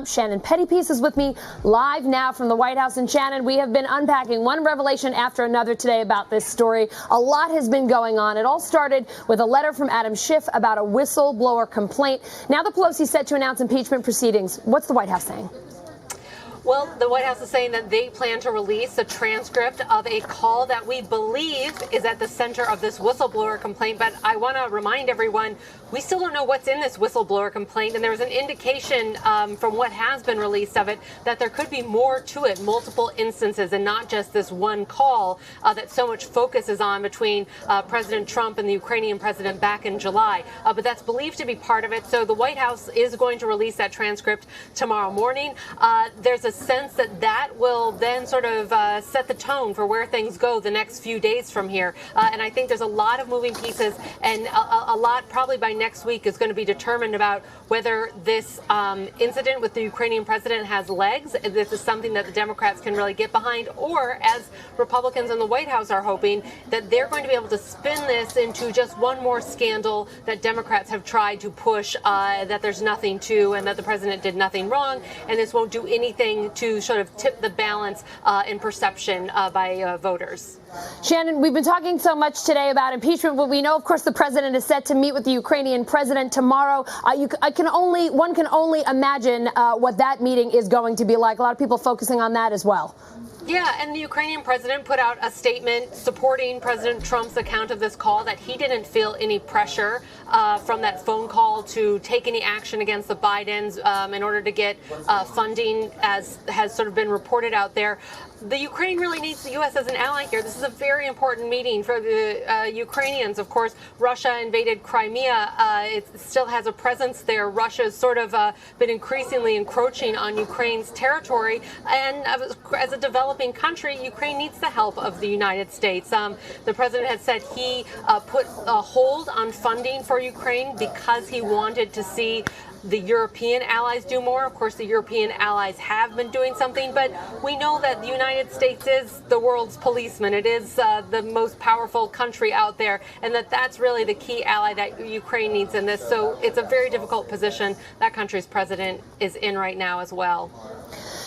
Shannon Pettypiece is with me live now from the White House. And Shannon, we have been unpacking one revelation after another today about this story. A lot has been going on. It all started with a letter from Adam Schiff about a whistleblower complaint. Now the Pelosi set to announce impeachment proceedings. What's the White House saying? Well, the White House is saying that they plan to release a transcript of a call that we believe is at the center of this whistleblower complaint. But I want to remind everyone, we still don't know what's in this whistleblower complaint. And there was an indication from what has been released of it that there could be more to it, multiple instances, and not just this one call that so much focus is on between President Trump and the Ukrainian president back in July. But that's believed to be part of it. So the White House is going to release that transcript tomorrow morning. There's a sense that that will then sort of set the tone for where things go the next few days from here. And I think there's a lot of moving pieces, and a lot probably by next week is going to be determined about whether this incident with the Ukrainian president has legs. This is something that the Democrats can really get behind, or as Republicans in the White House are hoping, that they're going to be able to spin this into just one more scandal that Democrats have tried to push, that there's nothing to, and that the president did nothing wrong, and this won't do anything to sort of tip the balance in perception by voters. Shannon, we've been talking so much today about impeachment, but we know, of course, the president is set to meet with the Ukrainian president tomorrow. One can only imagine what that meeting is going to be like. A lot of people focusing on that as well. Yeah, and the Ukrainian president put out a statement supporting President Trump's account of this call, that he didn't feel any pressure from that phone call to take any action against the Bidens in order to get funding, as has sort of been reported out there. The Ukraine really needs the U.S. as an ally here. This is a very important meeting for the Ukrainians. Of course, Russia invaded Crimea. It still has a presence there. Russia's sort of been increasingly encroaching on Ukraine's territory. And as a developing country, Ukraine needs the help of the United States. The president had said he put a hold on funding for Ukraine because he wanted to see the European allies do more. Of course, the European allies have been doing something, but we know that the United States is the world's policeman. It is the most powerful country out there, and that's really the key ally that Ukraine needs in this. So it's a very difficult position that country's president is in right now as well.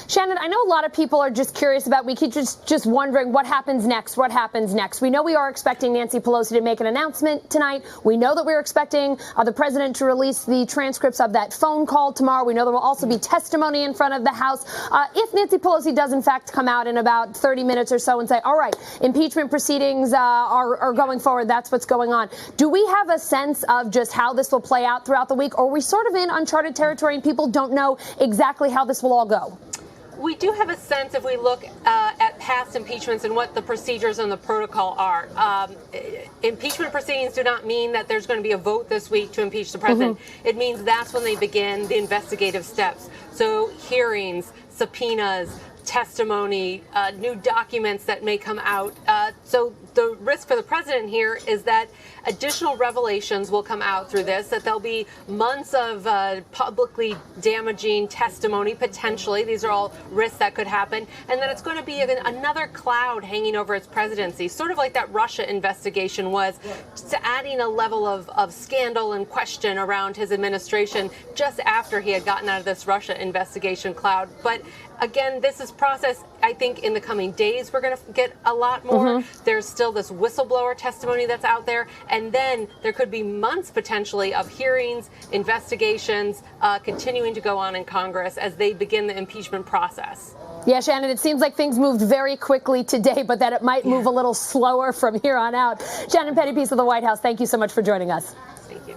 Shannon, I know a lot of people are just curious about, we keep just wondering what happens next, what happens next. We know we are expecting Nancy Pelosi to make an announcement tonight. We know that we're expecting the president to release the transcripts of that phone call tomorrow. We know there will also be testimony in front of the House. If Nancy Pelosi does, in fact, come out in about 30 minutes or so and say, all right, impeachment proceedings are going forward, that's what's going on. Do we have a sense of just how this will play out throughout the week, or are we sort of in uncharted territory and people don't know exactly how this will all go? We do have a sense, if we look at past impeachments and what the procedures and the protocol are. Impeachment proceedings do not mean that there's going to be a vote this week to impeach the president. Mm-hmm. It means that's when they begin the investigative steps. So hearings, subpoenas, testimony, new documents that may come out. So the risk for the president here is that additional revelations will come out through this, that there'll be months of publicly damaging testimony, potentially. These are all risks that could happen. And then it's going to be another cloud hanging over its presidency, sort of like that Russia investigation was, to adding a level of scandal and question around his administration just after he had gotten out of this Russia investigation cloud. But again, this is process. I think in the coming days, we're going to get a lot more. Mm-hmm. There's still this whistleblower testimony that's out there. And then there could be months potentially of hearings, investigations, continuing to go on in Congress as they begin the impeachment process. Yeah, Shannon, it seems like things moved very quickly today, but that it might move a little slower from here on out. Shannon Pettypiece of the White House, thank you so much for joining us. Thank you.